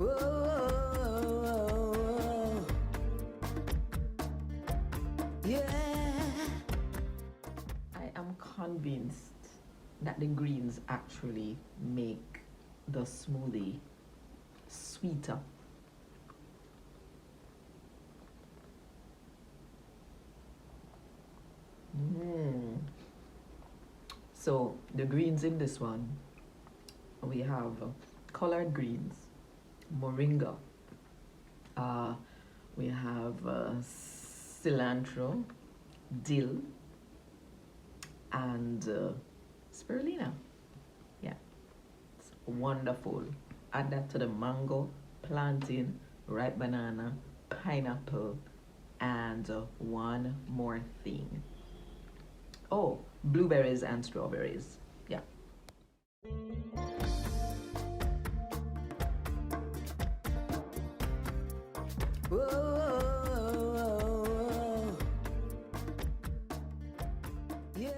Whoa, yeah. I am convinced that the greens actually make the smoothie sweeter. So the greens in this one, we have collard greens, moringa, we have cilantro, dill, and spirulina. Yeah, it's wonderful. Add that to the mango, plantain, ripe banana, pineapple, and one more thing. Oh, blueberries and strawberries. Yeah. Whoa, yeah.